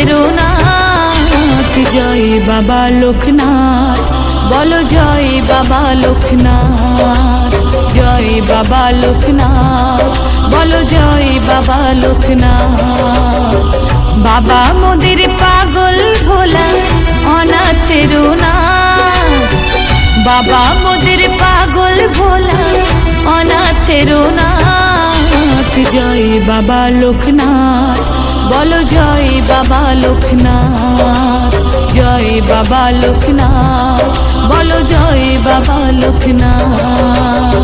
অনাথেরও নাথ। জয় বাবা লোকনাথ, বলো জয় বাবা লোকনাথ। জয় বাবা লোকনাথ, বলো জয় বাবা লোকনাথ। বাবা মোদের পাগল ভোলা অনাথেরও নাথ। বাবা মোদের পাগল ভোলা অনাথেরও নাথ। জয় বাবা লোকনাথ, বলো জয় বাবা লোকনাথ। জয় বাবা লোকনাথ, বলো জয় বাবা লোকনাথ।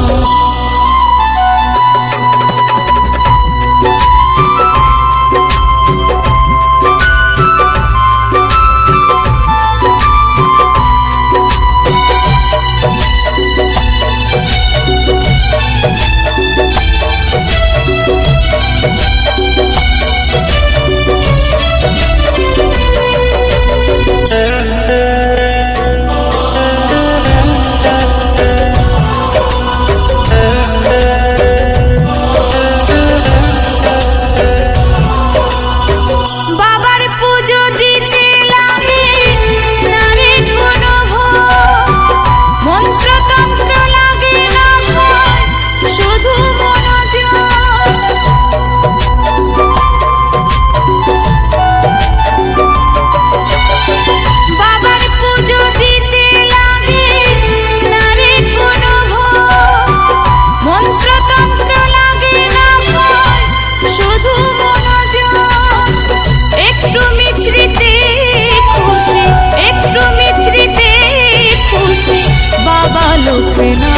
লোকনাথ।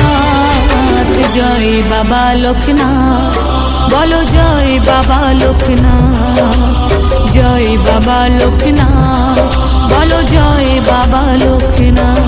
জয় বাবা লোকনাথ, বলো জয় বাবা লোকনাথ। জয় বাবা লোকনাথ, বলো জয় বাবা লোকনাথ।